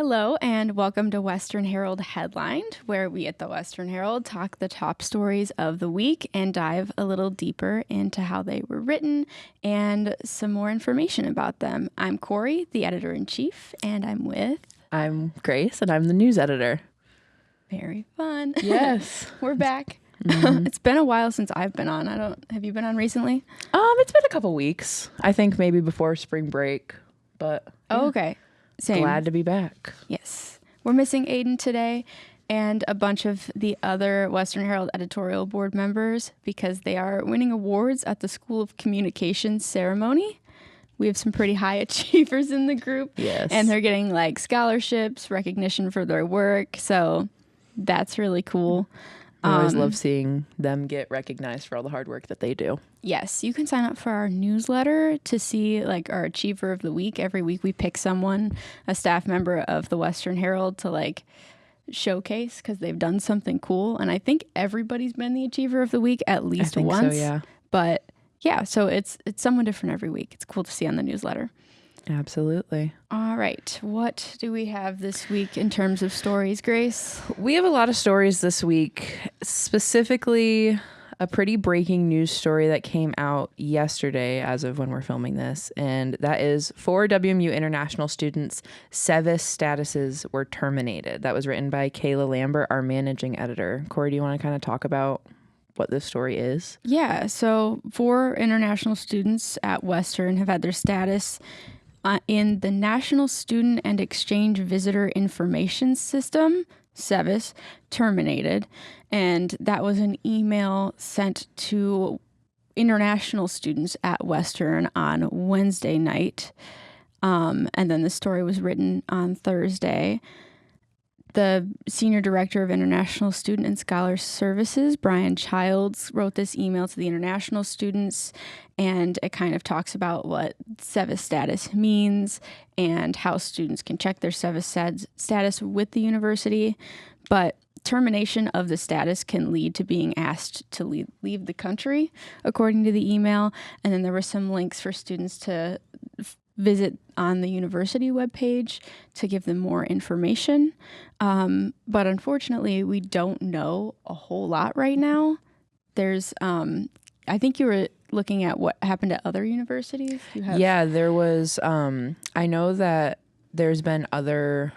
Hello and welcome to Western Herald Headlined, where we at the Western Herald talk the top stories of the week and dive a little deeper into how they were written and some more information about them. I'm Cori, the editor-in-chief, and I'm Grace, and I'm the news editor. Very fun. Yes. We're back. Mm-hmm. It's been a while since I've been on. Have you been on recently? It's been a couple weeks. I think maybe before spring break, but yeah. Oh, okay. Same. Glad to be back. Yes. We're missing Aidan today and a bunch of the other Western Herald editorial board members because they are winning awards at the School of Communications ceremony. We have some pretty high achievers in the group. Yes. And they're getting like scholarships, recognition for their work. So that's really cool. I always love seeing them get recognized for all the hard work that they do. Yes, you can sign up for our newsletter to see like our Achiever of the Week. Every week we pick someone, a staff member of the Western Herald, to like showcase because they've done something cool. And I think everybody's been the Achiever of the Week at least once. So, yeah. But yeah, so it's someone different every week. It's cool to see on the newsletter. Absolutely. All right. What do we have this week in terms of stories, Grace? We have a lot of stories this week, specifically a pretty breaking news story that came out yesterday as of when we're filming this, and that is 4 WMU international students' SEVIS statuses were terminated. That was written by Kayla Lambert, our managing editor. Cori, do you want to kind of talk about what this story is? Yeah. So 4 international students at Western have had their status in the National Student and Exchange Visitor Information System, SEVIS, terminated. And that was an email sent to international students at Western on Wednesday night. And then the story was written on Thursday. The Senior Director of International Student and Scholar Services, Brian Childs, wrote this email to the international students, and it kind of talks about what SEVIS status means and how students can check their SEVIS status with the university. But termination of the status can lead to being asked to leave the country, according to the email. And then there were some links for students to visit on the university webpage to give them more information. But unfortunately, we don't know a whole lot right now. There's, I think you were looking at what happened at other universities. Yeah, there was, I know that there's been other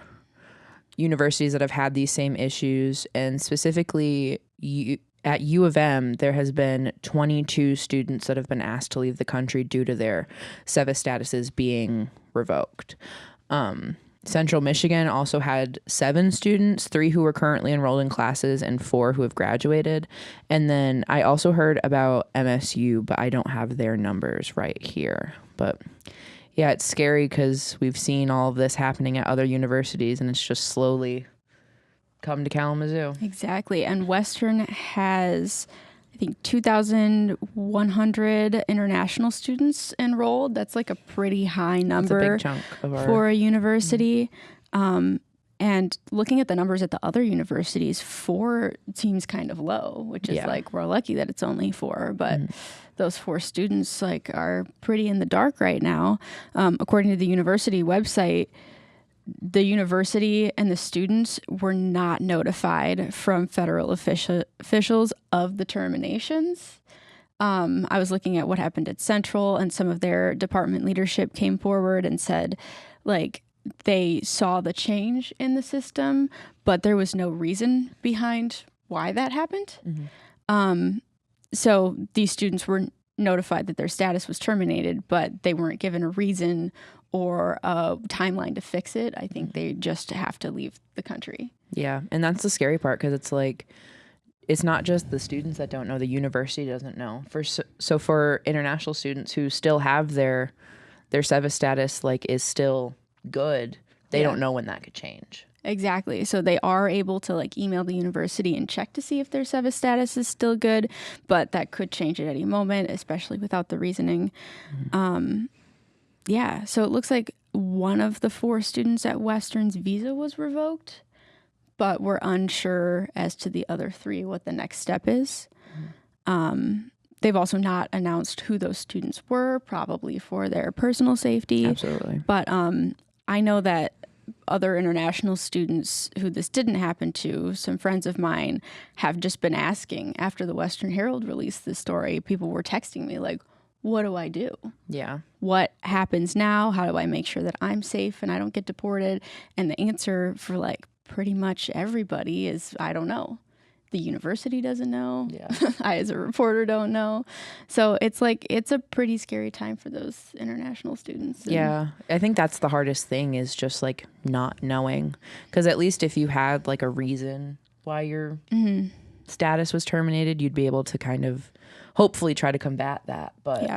universities that have had these same issues, and specifically at U of M, there has been 22 students that have been asked to leave the country due to their SEVIS statuses being revoked. Central Michigan also had 7 students, 3 who were currently enrolled in classes and 4 who have graduated. And then I also heard about MSU, but I don't have their numbers right here. But yeah, it's scary because we've seen all of this happening at other universities, and it's just slowly come to Kalamazoo. Exactly. And Western has, I think, 2,100 international students enrolled. That's like a pretty high number. That's a big chunk of our... for a university. And looking at the numbers at the other universities, 4 seems kind of low, which is like, we're lucky that it's only 4, but those 4 students like are pretty in the dark right now. According to the university website, the university and the students were not notified from federal officials of the terminations. I was looking at what happened at Central, and some of their department leadership came forward and said, like, they saw the change in the system, but there was no reason behind why that happened. So these students were notified that their status was terminated, but they weren't given a reason or a timeline to fix it. I think they just have to leave the country. Yeah, and that's the scary part, because it's like, it's not just the students that don't know, the university doesn't know. So for international students who still have their SEVIS status, like, is still good, they don't know when that could change. Exactly. So they are able to like email the university and check to see if their SEVIS status is still good, but that could change at any moment, especially without the reasoning. Yeah, so it looks like one of the 4 students at Western's visa was revoked, but we're unsure as to the other 3 what the next step is. They've also not announced who those students were, probably for their personal safety. Absolutely. But I know that other international students who this didn't happen to, some friends of mine, have just been asking after the Western Herald released this story. People were texting me like, what do I do? Yeah. What happens now? How do I make sure that I'm safe and I don't get deported? And the answer for like pretty much everybody is, I don't know. The university doesn't know. Yeah. I, as a reporter, don't know. So it's like, it's a pretty scary time for those international students. Yeah. I think that's the hardest thing, is just like not knowing. Because at least if you had like a reason why your status was terminated, you'd be able to kind of hopefully try to combat that. But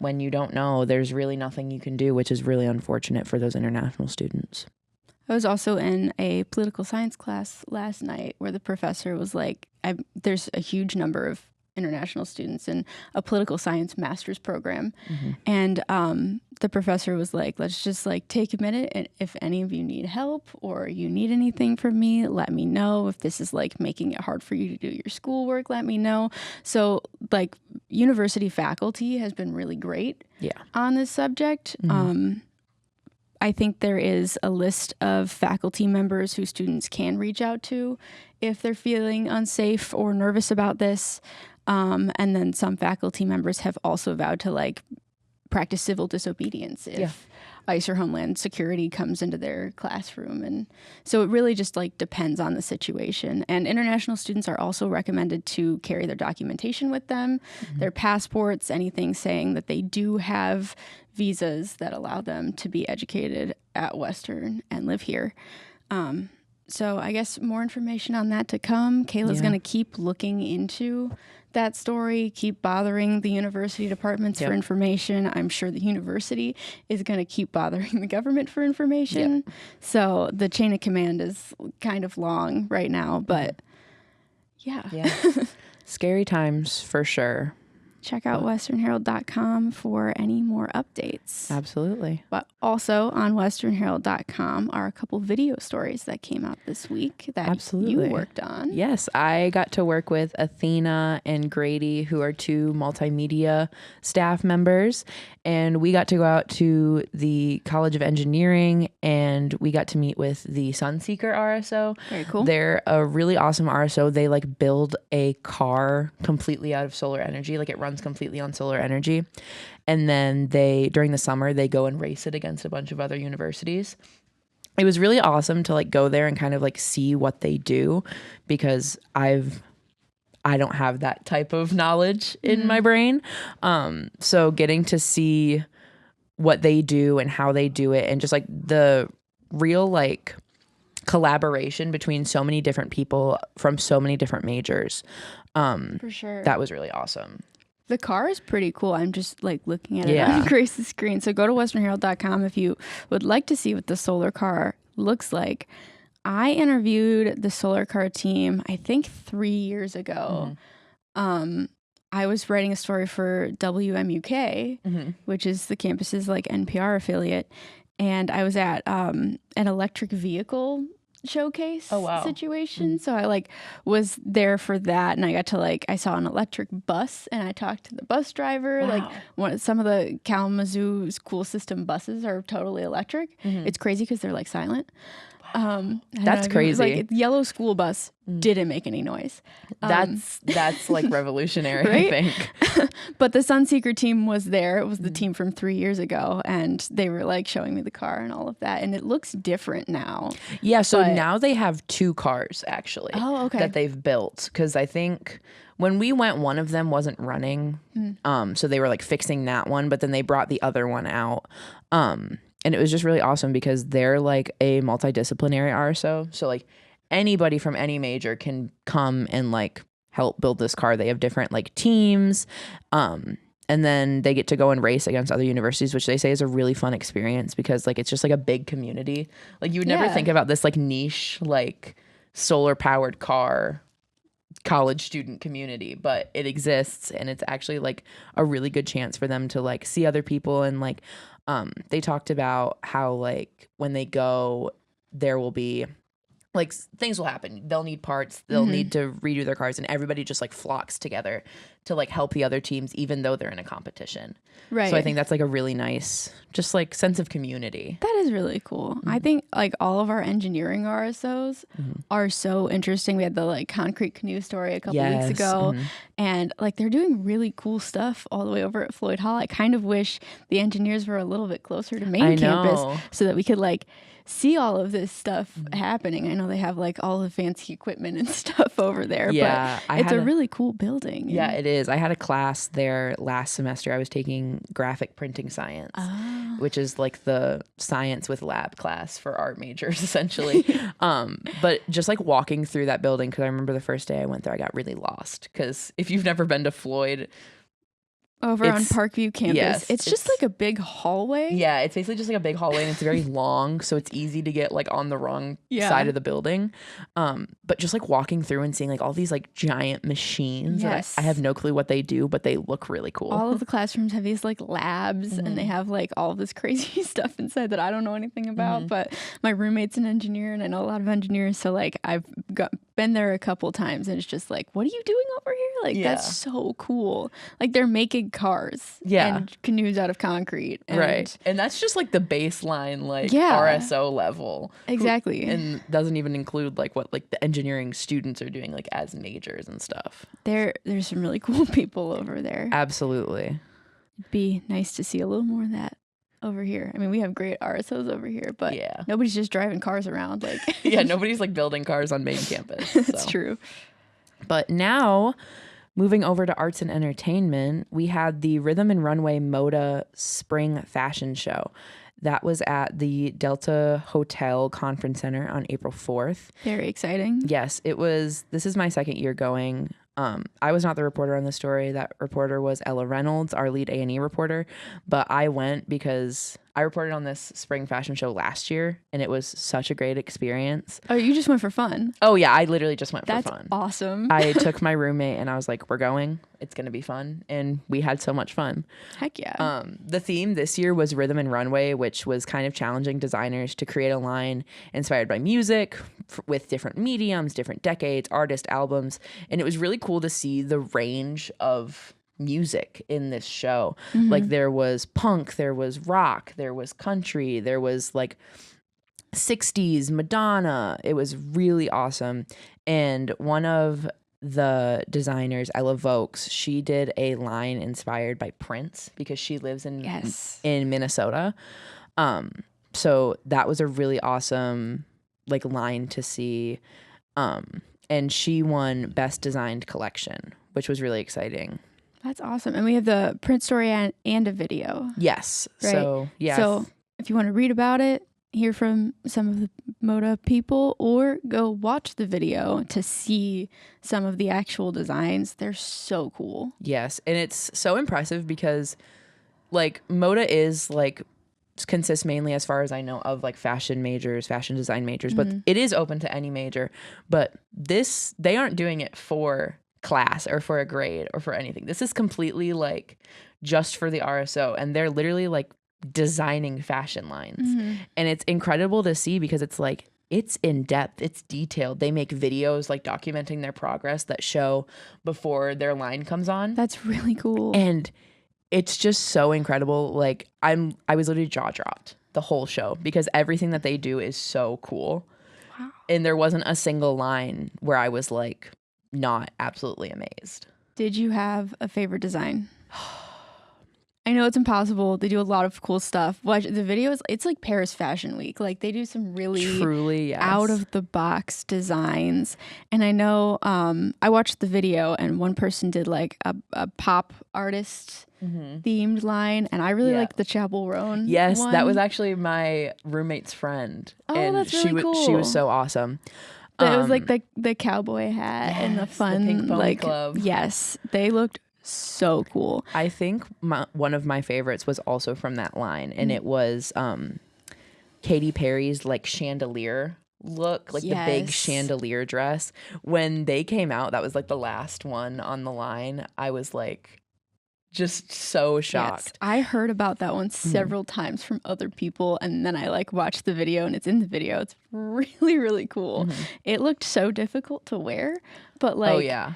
when you don't know, there's really nothing you can do, which is really unfortunate for those international students. I was also in a political science class last night where the professor was like, there's a huge number of international students in a political science master's program. And the professor was like, let's just like take a minute. And if any of you need help or you need anything from me, let me know. If this is like making it hard for you to do your schoolwork, let me know. So like university faculty has been really great on this subject. I think there is a list of faculty members who students can reach out to if they're feeling unsafe or nervous about this. And then some faculty members have also vowed to like practice civil disobedience if ICE or Homeland Security comes into their classroom. And so it really just like depends on the situation. And international students are also recommended to carry their documentation with them, their passports, anything saying that they do have visas that allow them to be educated at Western and live here. So I guess more information on that to come. Kayla's going to keep looking into that story, keep bothering the university departments for information. I'm sure the university is going to keep bothering the government for information. So the chain of command is kind of long right now, but yeah. Scary times for sure. Check out westernherald.com for any more updates. Absolutely. But also on westernherald.com are a couple video stories that came out this week that you worked on. Yes, I got to work with Athena and Grady, who are two multimedia staff members. And we got to go out to the College of Engineering and we got to meet with the Sunseeker RSO. Very cool. They're a really awesome RSO. They like build a car completely out of solar energy. Like it runs completely on solar energy. And then during the summer, they go and race it against a bunch of other universities. It was really awesome to like go there and kind of like see what they do, because I don't have that type of knowledge in my brain. So getting to see what they do and how they do it, and just like the real like collaboration between so many different people from so many different majors. For sure. That was really awesome. The car is pretty cool. I'm just like looking at it on Grace's screen. So go to westernherald.com if you would like to see what the solar car looks like. I interviewed the solar car team, I think 3 years ago. I was writing a story for WMUK, which is the campus's like NPR affiliate. And I was at an electric vehicle showcase situation. So I like was there for that, and I got to like, I saw an electric bus and I talked to the bus driver. Like some of the Kalamazoo's cool system buses are totally electric. It's crazy because they're like silent. That's crazy. Like yellow school bus didn't make any noise. That's like revolutionary, right? I think. But the Sunseeker team was there. It was the team from 3 years ago, and they were like showing me the car and all of that. And it looks different now. Yeah. So now they have two cars actually. Oh, okay. That they've built, because I think when we went, one of them wasn't running. So they were like fixing that one, but then they brought the other one out. And it was just really awesome because they're like a multidisciplinary RSO. So like anybody from any major can come and like help build this car. They have different like teams. And then they get to go and race against other universities, which they say is a really fun experience because like it's just like a big community. Like you would never think about this like niche, like solar powered car college student community, but it exists, and it's actually like a really good chance for them to like see other people. And like they talked about how like when they go, there will be like things will happen. They'll need parts. They'll need to redo their cars, and everybody just like flocks together to like help the other teams, even though they're in a competition. Right. So I think that's like a really nice, just like sense of community. That is really cool. I think like all of our engineering RSOs are so interesting. We had the like concrete canoe story a couple weeks ago, and like they're doing really cool stuff all the way over at Floyd Hall. I kind of wish the engineers were a little bit closer to main campus so that we could like see all of this stuff happening. I know they have like all the fancy equipment and stuff over there, but it's a really cool building. Yeah, it is. I had a class there last semester. I was taking graphic printing science, which is like the science with lab class for art majors, essentially. But just like walking through that building, because I remember the first day I went there, I got really lost. Because if you've never been to Floyd, over on Parkview campus, it's just like a big hallway. Yeah, it's basically just like a big hallway, and it's very long, so it's easy to get like on the wrong side of the building. But just like walking through and seeing like all these like giant machines, that I have no clue what they do, but they look really cool. All of the classrooms have these like labs, and they have like all of this crazy stuff inside that I don't know anything about. But my roommate's an engineer, and I know a lot of engineers, so like I've been there a couple times, and it's just like, what are you doing over here? Like that's so cool. Like they're making cars and canoes out of concrete, and that's just like the baseline like RSO level, exactly, and doesn't even include like what like the engineering students are doing like as majors and stuff. There's some really cool people over there. Absolutely. It'd be nice to see a little more of that over here. I mean, we have great RSOs over here, but nobody's just driving cars around like nobody's like building cars on main campus. It's true. But now, moving over to arts and entertainment, we had the Rhythm and Runway MODA Spring Fashion Show. That was at the Delta Hotel Conference Center on April 4th. Very exciting. Yes, it was. This is my second year going. I was not the reporter on the story. That reporter was Ella Reynolds, our lead A&E reporter. But I went because I reported on this spring fashion show last year, and it was such a great experience. Oh, you just went for fun? Oh, yeah. I literally just went for fun. That's awesome. I took my roommate, and I was like, we're going. It's going to be fun. And we had so much fun. Heck yeah. The theme this year was Rhythm and Runway, which was kind of challenging designers to create a line inspired by music with different mediums, different decades, artist albums. And it was really cool to see the range of music in this show. Like there was punk, there was rock, there was country, there was like 60s Madonna. It was really awesome. And one of the designers, Ella Vokes, she did a line inspired by Prince because she lives in Minnesota. So that was a really awesome like line to see. And she won Best Designed Collection, which was really exciting. That's awesome. And we have the print story and a video. Yes. Right? So if you want to read about it, hear from some of the MODA people, or go watch the video to see some of the actual designs. They're so cool. Yes. And it's so impressive because like MODA is like consists mainly, as far as I know, of like fashion majors, fashion design majors, but it is open to any major. But they aren't doing it for class or for a grade or for anything. This is completely like just for the RSO, and they're literally like designing fashion lines. And it's incredible to see because it's like it's in depth, it's detailed. They make videos like documenting their progress that show before their line comes on. That's really cool. And it's just so incredible. Like I was literally jaw dropped the whole show because everything that they do is so cool. Wow. And there wasn't a single line where I was like not absolutely amazed. Did you have a favorite design? I know it's impossible. They do a lot of cool stuff. Watch the videos. It's like Paris Fashion Week. Like they do some really truly out of the box designs. And I know I watched the video, and one person did like a pop artist themed line, and I really liked the Chapel Roan. Yes, one. that was actually my roommate's friend. Oh, and that's really cool. She was so awesome. But it was like the cowboy hat and the fun, the Pink Pony like Club. Yes, they looked so cool. I think one of my favorites was also from that line, and it was Katy Perry's like chandelier look, like the big chandelier dress. When they came out, that was like the last one on the line. I was like just so shocked. Yes, I heard about that one several times from other people, and then I like watched the video, and it's in the video. It's really, really cool. It looked so difficult to wear, but like, Oh yeah.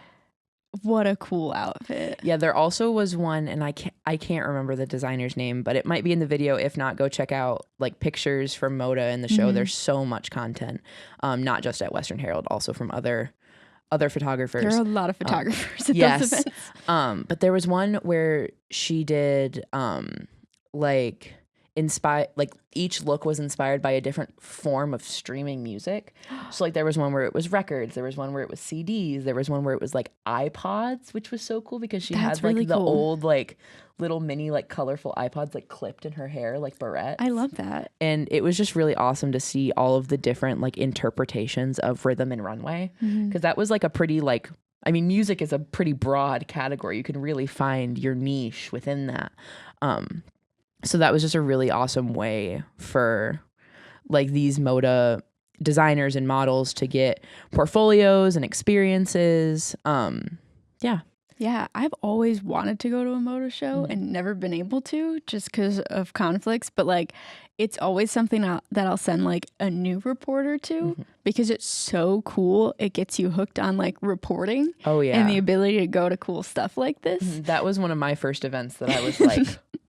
what a cool outfit. Yeah, there also was one, and I can't remember the designer's name, but it might be in the video. If not, go check out like pictures from MODA in the show. There's so much content, not just at Western Herald, also from other photographers. There are a lot of photographers at those events. But there was one where she did like each look was inspired by a different form of streaming music. So like there was one where it was records, there was one where it was CDs, there was one where it was like iPods, which was so cool because she had like the old like little mini like colorful iPods like clipped in her hair like barrettes. I love that. And it was just really awesome to see all of the different like interpretations of rhythm and runway, because that was like a pretty like, I mean, music is a pretty broad category. You can really find your niche within that. So that was just a really awesome way for like these MODA designers and models to get portfolios and experiences. Yeah, I've always wanted to go to a MODA show and never been able to just because of conflicts. But like, it's always something that I'll send like a new reporter to because it's so cool. It gets you hooked on like reporting. Oh yeah. And the ability to go to cool stuff like this. That was one of my first events that I was like,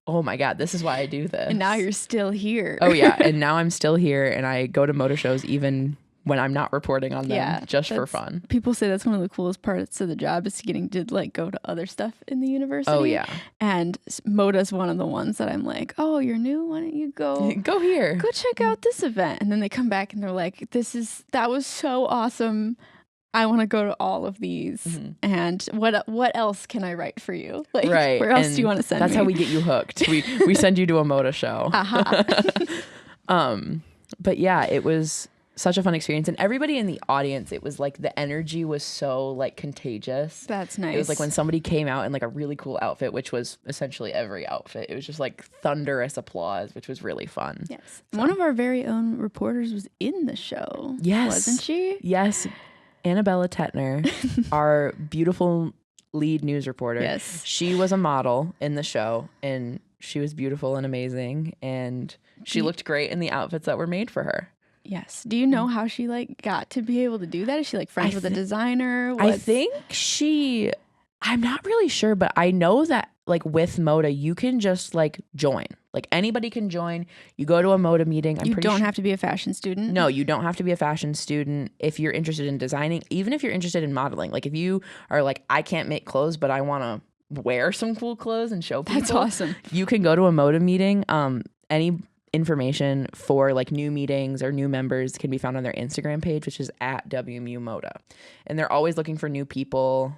oh my God, this is why I do this. And now you're still here. Oh yeah. And now I'm still here, and I go to MODA shows even when I'm not reporting on them, just for fun. People say that's one of the coolest parts of the job is getting to like go to other stuff in the university. Oh yeah. And MODA's one of the ones that I'm like, oh, you're new? Why don't you go here? Go check out this event. And then they come back and they're like, that was so awesome. I want to go to all of these. And what else can I write for you? Like, right. Where else and do you want to send me? That's how we get you hooked. We send you to a MODA show. But yeah, it was such a fun experience, and everybody in the audience, it was like the energy was so like contagious. That's nice. It was like when somebody came out in like a really cool outfit, which was essentially every outfit. It was just like thunderous applause, which was really fun. Yes. So. One of our very own reporters was in the show. Yes. Wasn't she? Yes. Annabella Tetner, our beautiful lead news reporter. Yes. She was a model in the show, and she was beautiful and amazing, and she looked great in the outfits that were made for her. Yes. Do you know how she like got to be able to do that? Is she like friends with a designer? I think I'm not really sure, but I know that like with MODA, you can just like join. Like anybody can join. You go to a MODA meeting. You don't have to be a fashion student. No, you don't have to be a fashion student if you're interested in designing, even if you're interested in modeling. Like if you are like, I can't make clothes, but I want to wear some cool clothes and show people. That's awesome. You can go to a MODA meeting. Any information for like new meetings or new members can be found on their Instagram page, which is at WMU MODA. And they're always looking for new people.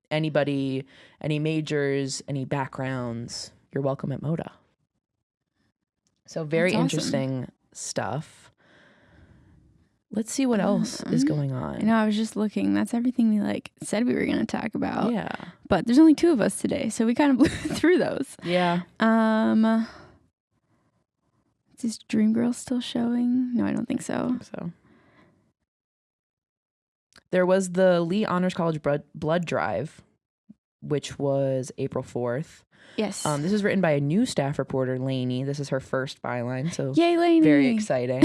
Anybody, any majors, any backgrounds, you're welcome at MODA. So very interesting stuff. Let's see what else is going on. I know, I was just looking. That's everything we like said we were going to talk about. Yeah. But there's only 2 of us today, so we kind of blew through those. Yeah. Is Dreamgirl still showing? No, I don't think so. There was the Lee Honors College blood drive, which was April 4th. Yes. This is written by a new staff reporter, Lainey. This is her first byline, so yay, Lainey! Very exciting.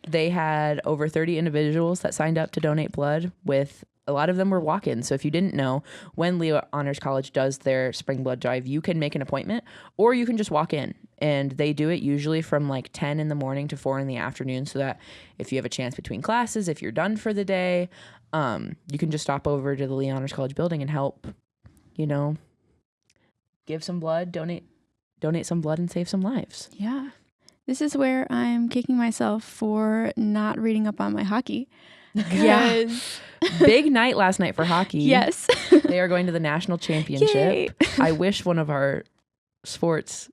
They had over 30 individuals that signed up to donate blood. With a lot of them were walk-ins. So if you didn't know, when Lee Honors College does their spring blood drive, you can make an appointment or you can just walk in. And they do it usually from like 10 in the morning to 4 in the afternoon, so that if you have a chance between classes, if you're done for the day, you can just stop over to the Lee Honors College building and help, give some blood, donate some blood and save some lives. Yeah. This is where I'm kicking myself for not reading up on my hockey. Yeah. Big night last night for hockey. Yes. They are going to the national championship. Yay. I wish one of our sports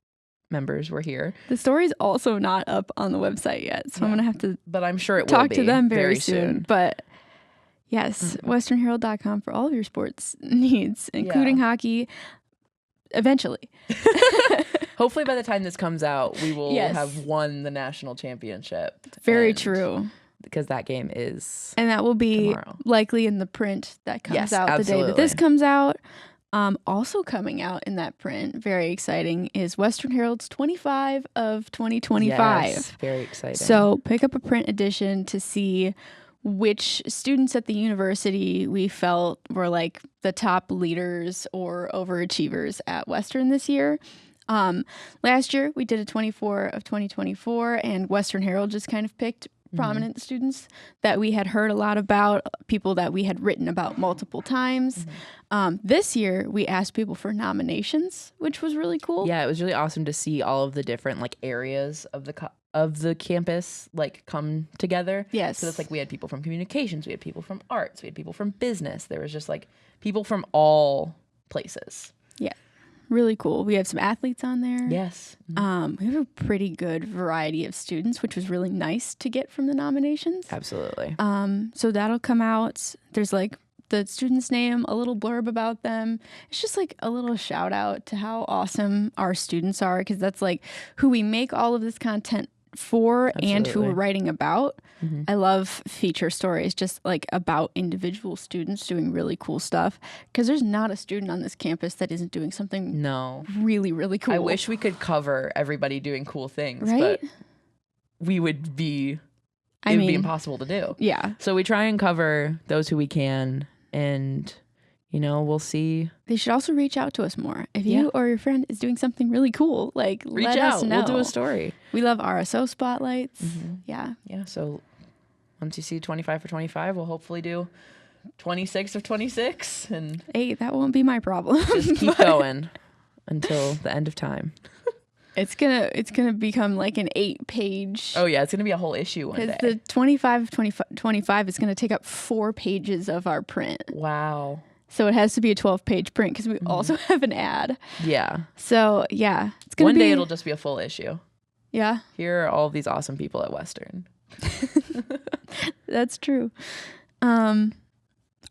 members were here. The story's also not up on the website yet, so I'm going to have to but I'm sure it talk will be to them very soon. But yes, westernherald.com for all of your sports needs, including hockey, eventually. Hopefully by the time this comes out, we will have won the national championship. Very true. Because that game is and that will be tomorrow. Likely in the print that comes out absolutely. the day that this comes out. Also coming out in that print, very exciting, is Western Herald's 25 of 2025. Yes, very exciting. So pick up a print edition to see which students at the university we felt were like the top leaders or overachievers at Western this year. Last year we did a 24 of 2024, and Western Herald just kind of picked prominent students that we had heard a lot about, people that we had written about multiple times. This year we asked people for nominations, which was really cool. Yeah, it was really awesome to see all of the different like areas of the campus like come together. Yes. So it's like we had people from communications, we had people from arts, we had people from business. There was just like people from all places. Yeah. Really cool. We have some athletes on there. Yes. We have a pretty good variety of students, which was really nice to get from the nominations. Absolutely. So that'll come out. There's like the student's name, a little blurb about them. It's just like a little shout out to how awesome our students are, because that's like who we make all of this content for. Absolutely. And who we're writing about. I love feature stories just like about individual students doing really cool stuff, because there's not a student on this campus that isn't doing something really, really cool. I wish we could cover everybody doing cool things, right? but it would be impossible to do. Yeah. So we try and cover those who we can, and we'll see. They should also reach out to us more. If you or your friend is doing something really cool, like reach let out. us know. We'll do a story. We love RSO spotlights. Yeah. Yeah. So once you see 25 for 25, we'll hopefully do 26 of 26, and hey, that won't be my problem. just keep going until the end of time. It's gonna become like an 8-page. Oh yeah, it's gonna be a whole issue one day. The 25 of 25 is gonna take up 4 pages of our print. Wow. So it has to be a 12-page print, because we also have an ad. Yeah. So yeah, it's gonna one be. day it'll just be a full issue. Yeah. Here are all of these awesome people at Western. That's true.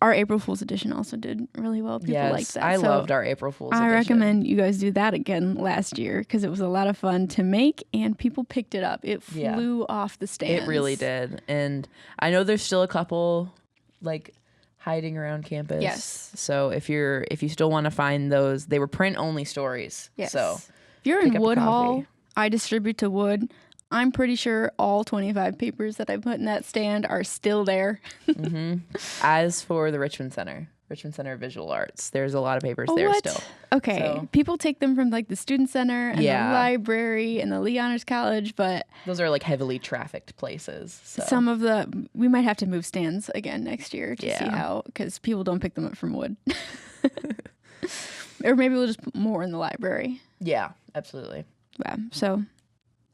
Our April Fool's edition also did really well. People liked that. I loved our April Fool's edition. I recommend you guys do that again last year, because it was a lot of fun to make and people picked it up. It flew off the stands. It really did. And I know there's still a couple like hiding around campus. Yes. So if you still want to find those, they were print only stories. Yes. So if you're in pick up a Woodhall, copy. I distribute to Wood. I'm pretty sure all 25 papers that I put in that stand are still there. As for the Richmond Center Visual Arts, there's a lot of papers there still. Okay. So, people take them from like the Student Center and the library and the Lee Honors College, but those are like heavily trafficked places. So. Some of we might have to move stands again next year to see how, because people don't pick them up from Wood. Or maybe we'll just put more in the library. Yeah, absolutely. Yeah. So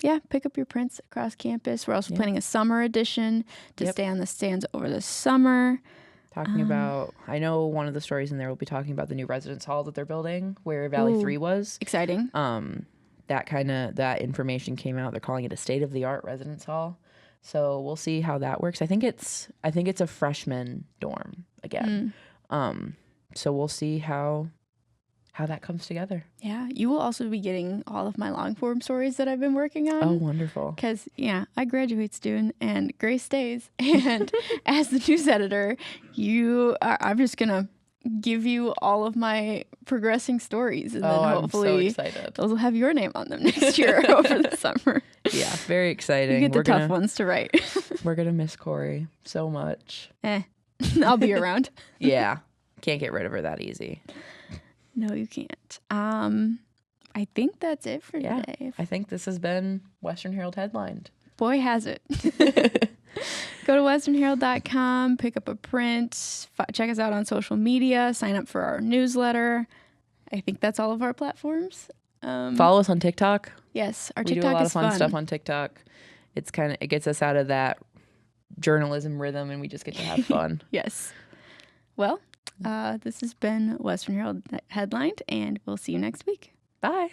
yeah, pick up your prints across campus. We're also planning a summer edition to stay on the stands over the summer. Talking about, I know one of the stories in there will be talking about the new residence hall that they're building where Valley 3 was. Exciting. That information came out. They're calling it a state-of-the-art residence hall. So we'll see how that works. I think it's a freshman dorm again. So we'll see how that comes together. Yeah. You will also be getting all of my long form stories that I've been working on. Oh, wonderful. Because, I graduate soon and Grace stays. And as the news editor, I'm just going to give you all of my progressing stories. And then hopefully I'm so excited. Those will have your name on them next year over the summer. Yeah, very exciting. You get the tough ones to write. We're going to miss Cori so much. I'll be around. Yeah. Can't get rid of her that easy. No, you can't. I think that's it for today. I think this has been Western Herald Headlined. Boy, has it. Go to westernherald.com, pick up a print, check us out on social media, sign up for our newsletter. I think that's all of our platforms. Follow us on TikTok. Yes, our TikTok is fun. We do a lot of fun stuff on TikTok. It gets us out of that journalism rhythm, and we just get to have fun. Yes. Well, this has been Western Herald Headlined, and we'll see you next week. Bye.